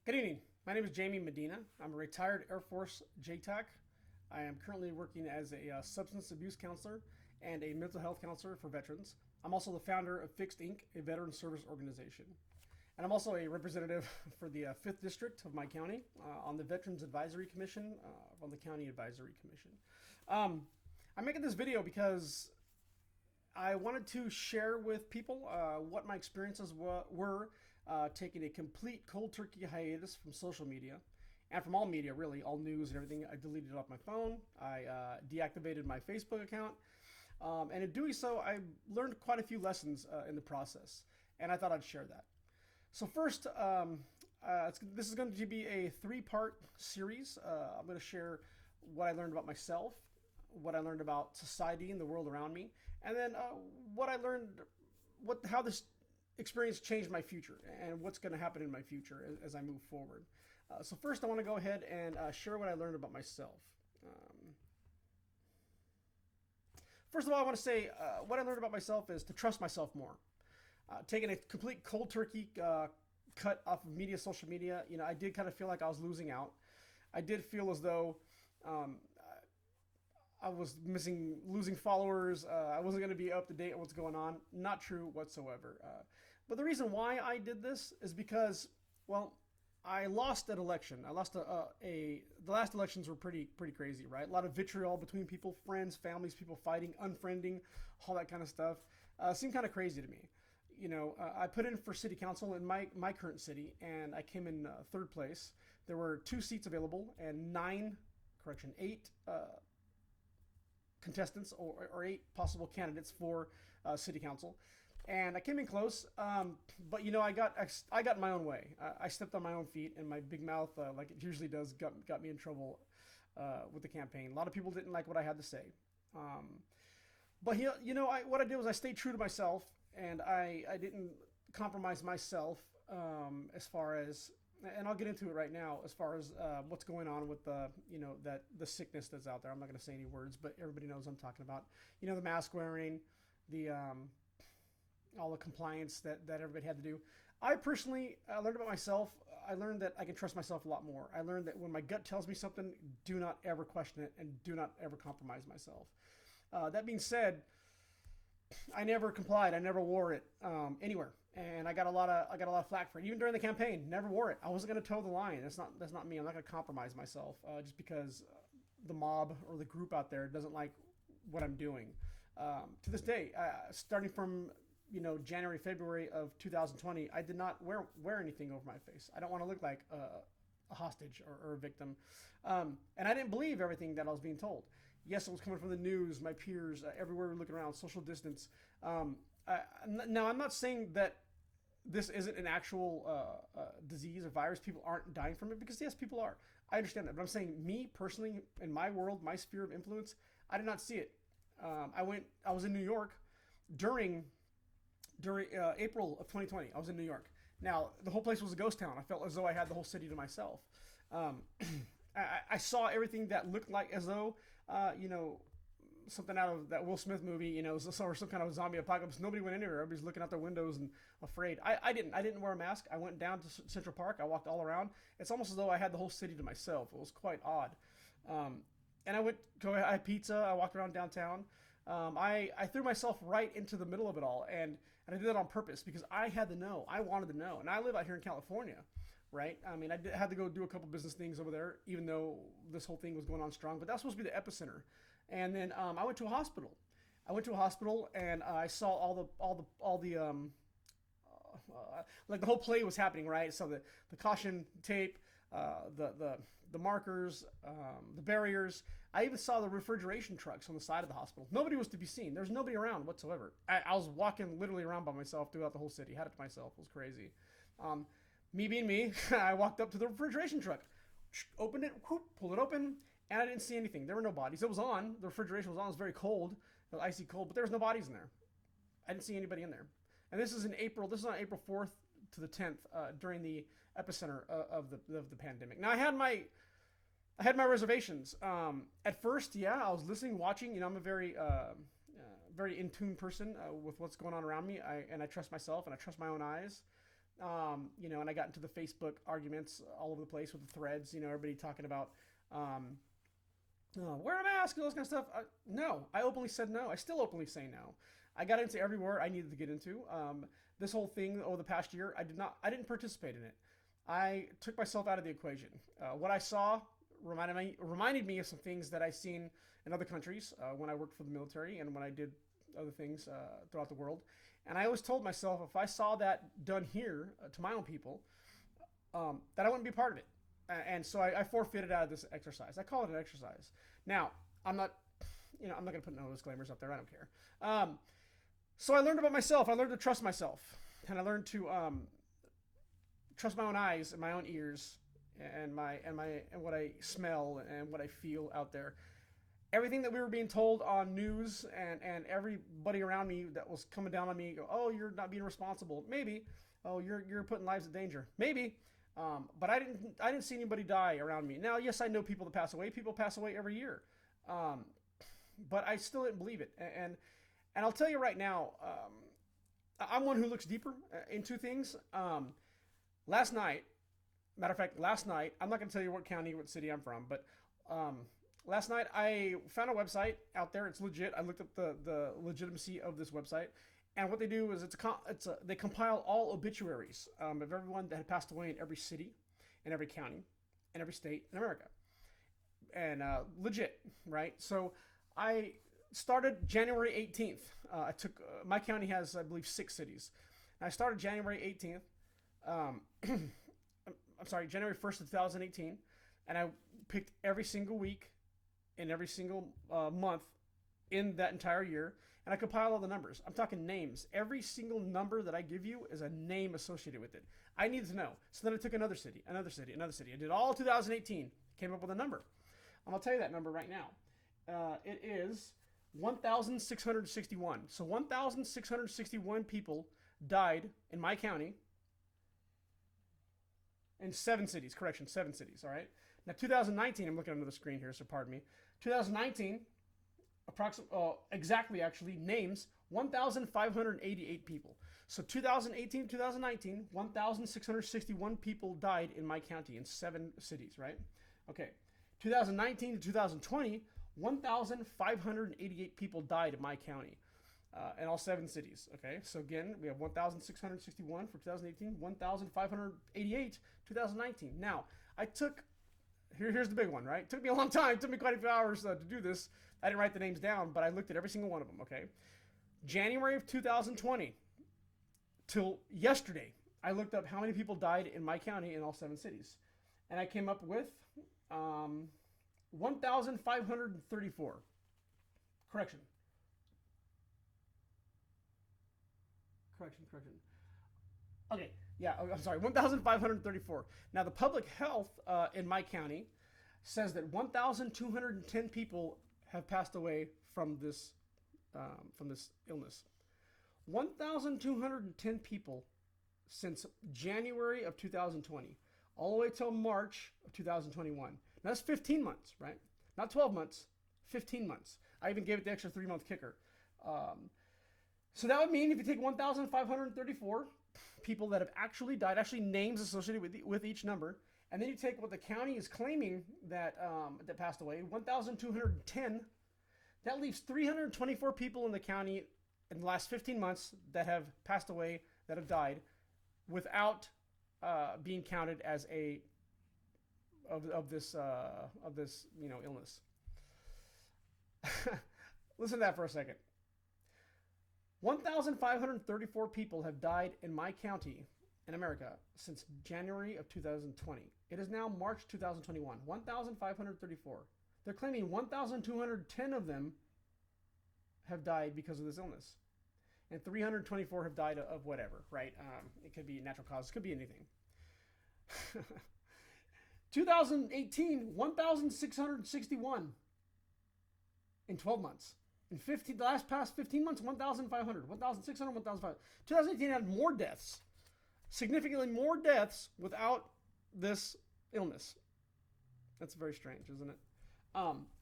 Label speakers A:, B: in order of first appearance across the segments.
A: Good evening. My name is Jamie Medina. I'm a retired Air Force JTAC. I am currently working as a substance abuse counselor and a mental health counselor for veterans. I'm also the founder of Fixed Inc., a veteran service organization. And I'm also a representative for the 5th District of my county on the Veterans Advisory Commission, on the County Advisory Commission. I'm making this video because I wanted to share with people what my experiences were taking a complete cold turkey hiatus from social media and from all media, really, all news and everything. I deleted it off my phone. I deactivated my Facebook account. And in doing so, I learned quite a few lessons in the process. And I thought I'd share that. So, first, this is going to be a three-part series. I'm going to share what I learned about myself, what I learned about society and the world around me, and then what I learned, how this experience changed my future and what's going to happen in my future as I move forward. So first, I want to go ahead and share what I learned about myself. First of all, I want to say what I learned about myself is to trust myself more. Taking a complete cold turkey cut off of social media, I did kind of feel like I was losing out. I did feel as though um, I was losing followers. I wasn't going to be up to date on what's going on. Not true whatsoever. But the reason why I did this is because, well, I lost an election. I lost the last elections were pretty crazy, right? A lot of vitriol between people, friends, families, people fighting, unfriending, all that kind of stuff. Seemed kind of crazy to me. I put in for city council in my current city, and I came in third place. There were 2 seats available, and eight contestants or 8 possible candidates for city council, and I came in close. But I got my own way. I stepped on my own feet, and my big mouth, like it usually does, got me in trouble with the campaign. A lot of people didn't like what I had to say. But what I did was I stayed true to myself, and I didn't compromise myself as far as, and I'll get into it right now as far as what's going on with the sickness that's out there. I'm not going to say any words, but everybody knows what I'm talking about. The mask wearing, the all the compliance that everybody had to do. I personally learned about myself. I learned that I can trust myself a lot more. I learned that when my gut tells me something, do not ever question it and do not ever compromise myself. That being said, I never complied. I never wore it anywhere, and I got a lot of flack for it. Even during the campaign, never wore it. I wasn't going to toe the line. That's not me. I'm not going to compromise myself just because the mob or the group out there doesn't like what I'm doing. To this day, starting from January, February of 2020, I did not wear anything over my face. I don't want to look like a hostage or a victim. And I didn't believe everything that I was being told. Yes, it was coming from the news, my peers, everywhere we're looking around, social distance. Now, I'm not saying that this isn't an actual disease or virus. People aren't dying from it, because yes, people are. I understand that. But I'm saying, me personally, in my world, my sphere of influence, I did not see it. I was in New York during April of 2020. I was in New York. Now, the whole place was a ghost town. I felt as though I had the whole city to myself. I saw everything that looked like as though, something out of that Will Smith movie, or some kind of zombie apocalypse. Nobody went anywhere. Everybody's looking out their windows and afraid. I didn't wear a mask. I went down to Central Park. I walked all around. It's almost as though I had the whole city to myself. It was quite odd. And I had pizza. I walked around downtown. I threw myself right into the middle of it all, and I did that on purpose because I had to know. I wanted to know, and I live out here in California, right? I mean, had to go do a couple business things over there, even though this whole thing was going on strong. But that was supposed to be the epicenter, and then I went to a hospital. And I saw all the like the whole play was happening, right? So the caution tape, the markers, the barriers. I even saw the refrigeration trucks on the side of the hospital. Nobody was to be seen. There's nobody around whatsoever. I was walking literally around by myself throughout the whole city. Had it to myself. It was crazy. Me being me, I walked up to the refrigeration truck, opened it, whoop, pulled it open, and I didn't see anything. There were no bodies. It was on. The refrigeration was on. It was very cold. It was icy cold, but there was no bodies in there. I didn't see anybody in there. And this is in April. This is on April 4th to the 10th, during the epicenter of the pandemic. Now, I had my reservations. At first, yeah, I was listening, watching. I'm a very in tune person with what's going on around me. And I trust myself, and I trust my own eyes. And I got into the Facebook arguments all over the place with the threads. Everybody talking about wear a mask and all this kind of stuff. No, I openly said no. I still openly say no. I got into every war I needed to get into. This whole thing over the past year, I didn't participate in it. I took myself out of the equation. What I saw reminded me of some things that I seen in other countries when I worked for the military and when I did other things throughout the world. And I always told myself if I saw that done here to my own people, that I wouldn't be part of it. And so I forfeited out of this exercise. I call it an exercise. Now, I'm not going to put no disclaimers up there. I don't care. So I learned about myself. I learned to trust myself. And I learned to trust my own eyes and my own ears and what I smell and what I feel out there. Everything that we were being told on news and everybody around me that was coming down on me, oh, you're not being responsible. Maybe. Oh, you're putting lives in danger. Maybe. But I didn't see anybody die around me. Now, yes, I know people that pass away. People pass away every year. But I still didn't believe it. And I'll tell you right now, I'm one who looks deeper into things. Last night, I'm not going to tell you what county, what city I'm from, but last night I found a website out there. It's legit. I looked up the legitimacy of this website. And what they do is they compile all obituaries of everyone that had passed away in every city, in every county, in every state in America. And legit, right? So I started January 18th. I took my county has, I believe, 6 cities. And I started January 18th. I'm sorry, January 1st of 2018. And I picked every single week and every single month in that entire year. And I compile all the numbers. I'm talking names. Every single number that I give you is a name associated with it. I needed to know. So then I took another city, another city, another city. I did all 2018. Came up with a number. I'm going to tell you that number right now. It is 1,661. So 1,661 people died in my county in 7 cities. Correction, 7 cities. All right. Now 2019, I'm looking under the screen here, so pardon me. 2019, exactly actually, names 1,588 people. So 2018, 2019, 1,661 people died in my county in 7 cities, right? Okay. 2019 to 2020, 1,588 people died in my county in all 7 cities. Okay, so again, we have 1,661 for 2018, 1,588 2019. Now, here's the big one, right? It took me a long time. It took me quite a few hours to do this. I didn't write the names down, but I looked at every single one of them, okay? January of 2020 till yesterday, I looked up how many people died in my county in all 7 cities. And I came up with 1,534. Correction. Okay, yeah, I'm sorry, 1,534. Now, the public health in my county says that 1,210 people have passed away from this illness. 1,210 people since January of 2020, all the way till March of 2021. Now, that's 15 months, right? Not 12 months, 15 months. I even gave it the extra 3-month kicker. So that would mean if you take 1,534 people that have actually died, actually names associated with each number, and then you take what the county is claiming that passed away, 1,210, that leaves 324 people in the county in the last 15 months that have passed away, that have died, without being counted as of this illness. Listen to that for a second. 1,534 people have died in my county in America since January of 2020. It is now March 2021. 1,534. They're claiming 1,210 of them have died because of this illness. And 324 have died of whatever, right? It could be natural causes. It could be anything. 2018, 1,661 in 12 months. In the past 15 months, 1,500, 1,600, 1,500. 2018 had more deaths, significantly more deaths without this illness. That's very strange, isn't it?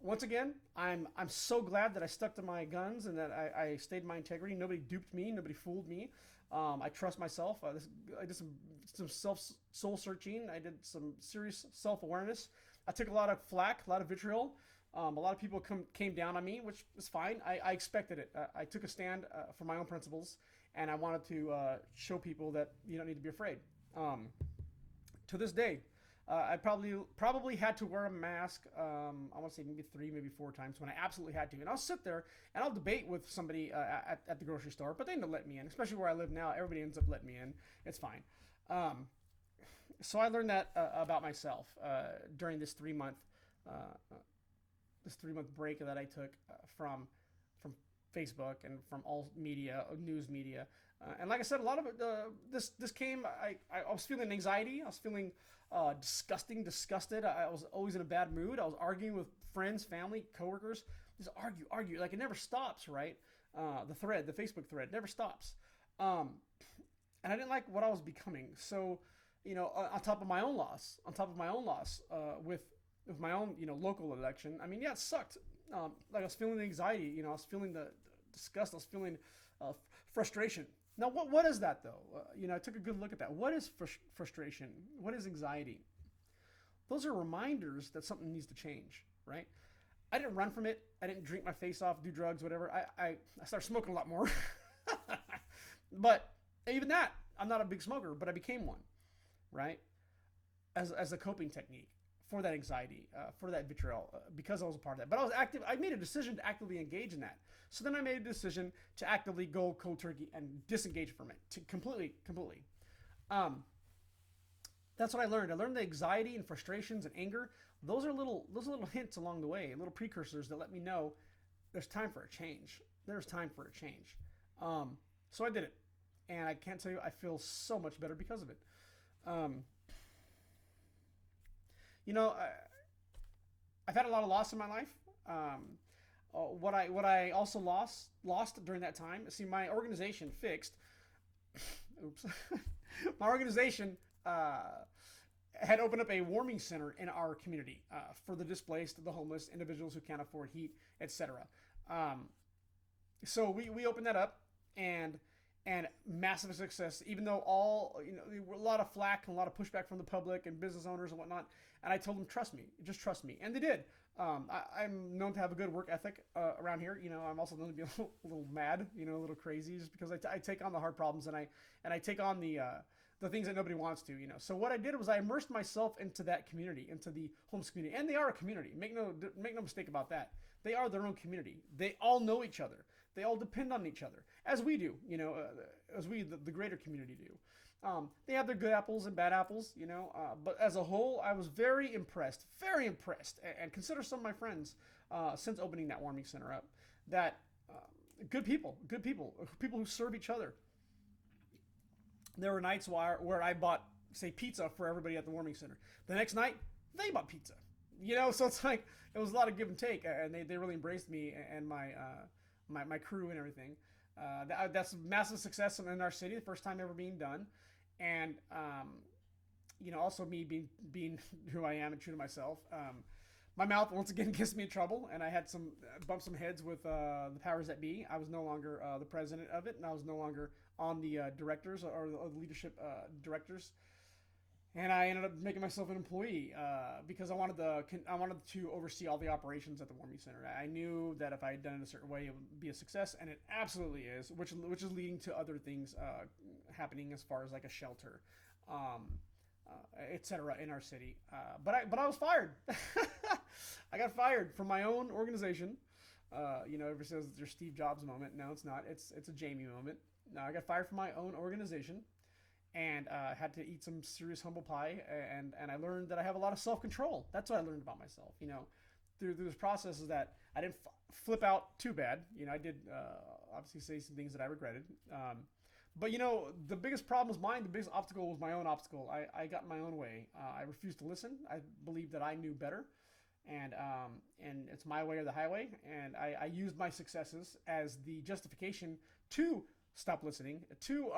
A: Once again, I'm so glad that I stuck to my guns and that I stayed my integrity. Nobody duped me. Nobody fooled me. I trust myself. I did some soul searching. I did some serious self awareness. I took a lot of flack, a lot of vitriol. A lot of people came down on me, which is fine. I expected it. I took a stand for my own principles, and I wanted to show people that you don't need to be afraid. To this day, I probably had to wear a mask. I want to say maybe 3, maybe 4 times when I absolutely had to. And I'll sit there and I'll debate with somebody at the grocery store, but they end up letting me in. Especially where I live now, everybody ends up letting me in. It's fine. So I learned that about myself during uh, this 3 month break that I took from Facebook and from all media, news media. And like I said, a lot of it, this came. I was feeling anxiety. I was feeling disgusted. I was always in a bad mood. I was arguing with friends, family, coworkers. Just argue. Like it never stops, right? The Facebook thread, never stops. Um, and I didn't like what I was becoming. So, on top of my own loss, with my own, local election. I mean, yeah, it sucked. Like I was feeling the anxiety. I was feeling the disgust. I was feeling uh, frustration. Now, what is that though? I took a good look at that. What is frustration? What is anxiety? Those are reminders that something needs to change, right? I didn't run from it. I didn't drink my face off, do drugs, whatever. I started smoking a lot more. But even that, I'm not a big smoker, but I became one, right? As a coping technique for that anxiety, for that vitriol, because I was a part of that. But I was active. I made a decision to actively engage in that. So then I made a decision to actively go cold turkey and disengage from it, to completely. That's what I learned. I learned the anxiety and frustrations and anger. Those are little hints along the way, little precursors that let me know there's time for a change. There's time for a change. So I did it, and I can't tell you, I feel so much better because of it. Um, you know, I, I've had a lot of loss in my life. What I also lost during that time. See, my organization fixed. Oops, my organization had opened up a warming center in our community for the displaced, the homeless, individuals who can't afford heat, etc. Um, so we opened that up, and massive success. Even though there were a lot of flack and a lot of pushback from the public and business owners and whatnot. And I told them, trust me, just trust me, and they did. I'm known to have a good work ethic around here. I'm also known to be a little mad, a little crazy, just because I take on the hard problems and I take on the things that nobody wants to. So what I did was I immersed myself into that community, into the homeless community, and they are a community. Make no mistake about that. They are their own community. They all know each other. They all depend on each other, as we do. As we the greater community do. They have their good apples and bad apples, but as a whole, I was very impressed, and consider some of my friends since opening that warming center up that good people, people who serve each other. There were nights where I bought, say, pizza for everybody at the warming center. The next night, they bought pizza. So it's like it was a lot of give and take, and they really embraced me and my crew and everything. That's massive success in our city, the first time ever being done, and also me being who I am and true to myself. My mouth once again gets me in trouble, and I had some bump some heads with the powers that be. I was no longer the president of it, and I was no longer on the directors or the leadership directors. And I ended up making myself an employee because I wanted to oversee all the operations at the warming center. I knew that if I had done it a certain way, it would be a success, and it absolutely is. Which is leading to other things happening as far as like a shelter, etc. in our city. But I was fired. I got fired from my own organization. Ever says there's Steve Jobs moment. No, it's not. It's a Jamie moment. No, I got fired from my own organization. And had to eat some serious humble pie, and I learned that I have a lot of self-control. That's what I learned about myself. Through this process is that I didn't flip out too bad. I did obviously say some things that I regretted. But the biggest problem was mine. The biggest obstacle was my own obstacle. I got in my own way. I refused to listen. I believed that I knew better, and it's my way or the highway. And I used my successes as the justification to stop listening, to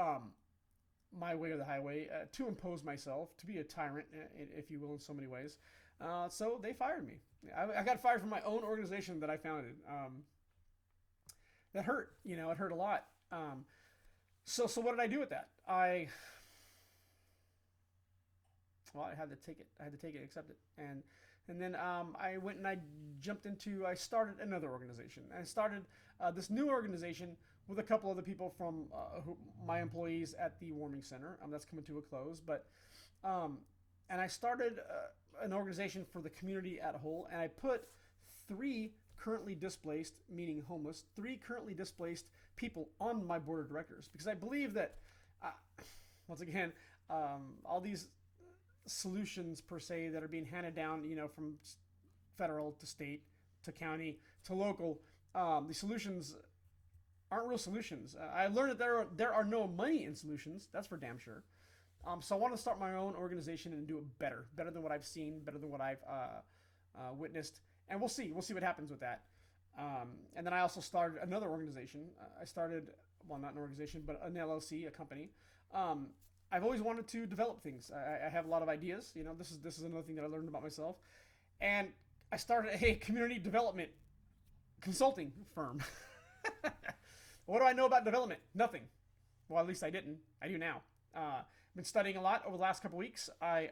A: my way or the highway, to impose myself, to be a tyrant, if you will, in so many ways. So they fired me. I got fired from my own organization that I founded. That hurt. It hurt a lot. So what did I do with that? Well, I had to take it. I had to take it, accept it, and then I went and I started another organization. I started this new organization with a couple other people from my employees at the warming center. That's coming to a close, but um, and I started an organization for the community at a whole, and I put three currently displaced, meaning homeless, three currently displaced people on my board of directors because I believe that, uh, once again, all these solutions per se that are being handed down, from federal to state to county to local, the solutions aren't real solutions. I learned that there are no money in solutions. That's for damn sure. So I want to start my own organization and do it better than what I've seen, better than what I've witnessed, and we'll see. We'll see what happens with that. And then I also started another organization. I started, well, not an organization, but an LLC, a company. Um, I've always wanted to develop things. I have a lot of ideas. This is another thing that I learned about myself, and I started a community development consulting firm. What do I know about development? Nothing. Well, at least I didn't. I do now. I've been studying a lot over the last couple weeks. I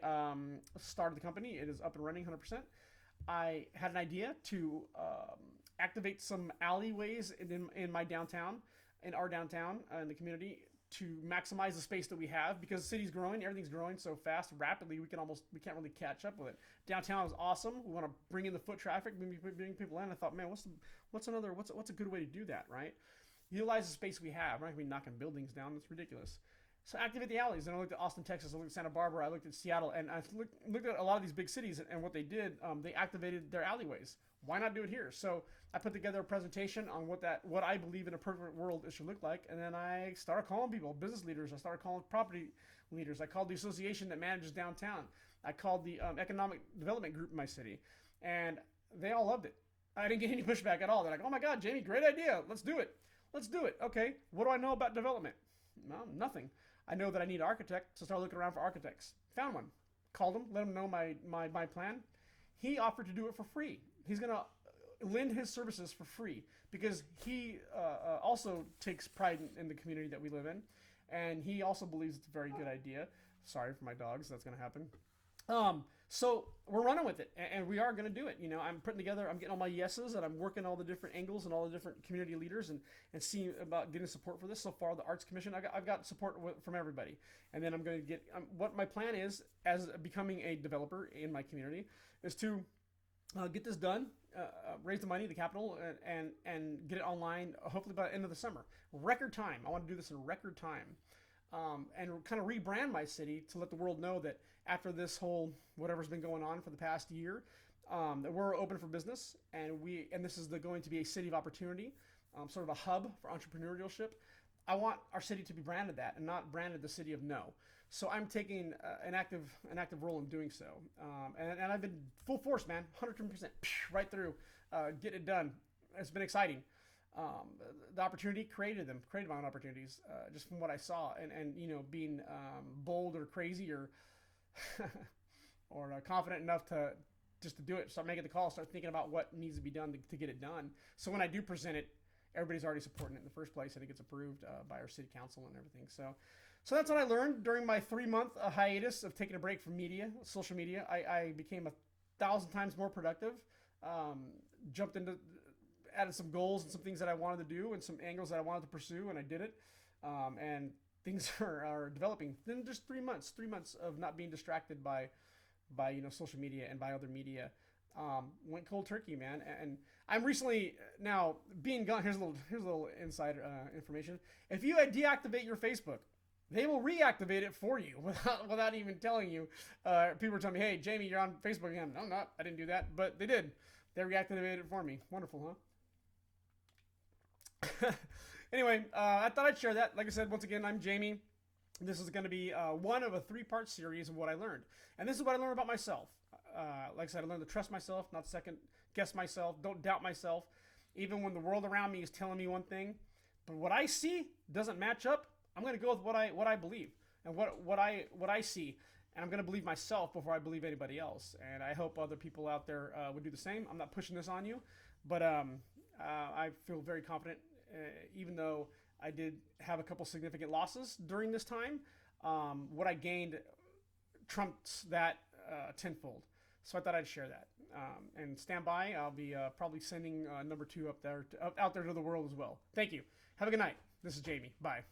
A: started the company. It is up and running 100%. I had an idea to activate some alleyways in my downtown, in our downtown, in the community, to maximize the space that we have because the city's growing, everything's growing so fast, rapidly. We can't really catch up with it. Downtown is awesome. We want to bring in the foot traffic, bring people in. I thought, man, what's a good way to do that, right? Utilize the space we have. We're not gonna be knocking buildings down. That's ridiculous. So activate the alleys. And I looked at Austin, Texas. I looked at Santa Barbara. I looked at Seattle, and I looked at a lot of these big cities and what they did. They activated their alleyways. Why not do it here? So I put together a presentation on what I believe in a perfect world it should look like, and then I started calling people, business leaders. I started calling property leaders. I called the association that manages downtown. I called the economic development group in my city, and they all loved it. I didn't get any pushback at all. They're like, "Oh my God, Jamie, great idea. Let's do it. Let's do it." Okay, what do I know about development? Well, nothing. I know that I need an architect, so start looking around for architects. Found one. Called him, let him know my plan. He offered to do it for free. He's going to lend his services for free because he also takes pride in the community that we live in. And he also believes it's a very good idea. Sorry for my dogs, that's going to happen. So we're running with it, and we are going to do it. I'm getting all my yeses, and I'm working all the different angles and all the different community leaders, and seeing about getting support for this. So far, the Arts Commission, I've got support from everybody, and then I'm going to get what my plan is as becoming a developer in my community is to get this done, raise the money, the capital, and get it online. Hopefully by the end of the summer, record time. I want to do this in record time. And kind of rebrand my city to let the world know that after this whole whatever's been going on for the past year, that we're open for business, and this is going to be a city of opportunity, sort of a hub for entrepreneurship. I want our city to be branded that, and not branded the city of no. So I'm taking an active role in doing so, and I've been full force, man, 110%, right through, get it done. It's been exciting. The opportunity created my own opportunities, just from what I saw, and being bold or crazy or or confident enough to just to do it, start making the call, start thinking about what needs to be done to get it done. So when I do present it, everybody's already supporting it in the first place, and it gets approved by our city council and everything. So that's what I learned during my 3-month hiatus of taking a break from social media. I became 1,000 times more productive. Jumped into Added some goals and some things that I wanted to do and some angles that I wanted to pursue, and I did it. And things are developing. Then just 3 months of not being distracted by social media and by other media. Went cold turkey, man. And I'm recently now being gone. Here's a little insider information. If you deactivate your Facebook, they will reactivate it for you without even telling you. People were telling me, "Hey, Jamie, you're on Facebook again." No, I'm not. I didn't do that, but they did. They reactivated it for me. Wonderful, huh? Anyway, I thought I'd share that. Like I said, once again, I'm Jamie. This is going to be one of a 3-part series of what I learned. And this is what I learned about myself. Like I said, I learned to trust myself, not second guess myself, don't doubt myself. Even when the world around me is telling me one thing, but what I see doesn't match up, I'm going to go with what I believe and what I see. And I'm going to believe myself before I believe anybody else. And I hope other people out there would do the same. I'm not pushing this on you, but I feel very confident, even though I did have a couple significant losses during this time. What I gained trumps that tenfold. So I thought I'd share that. And stand by. I'll be probably sending number two up there, out there to the world as well. Thank you. Have a good night. This is Jamie. Bye.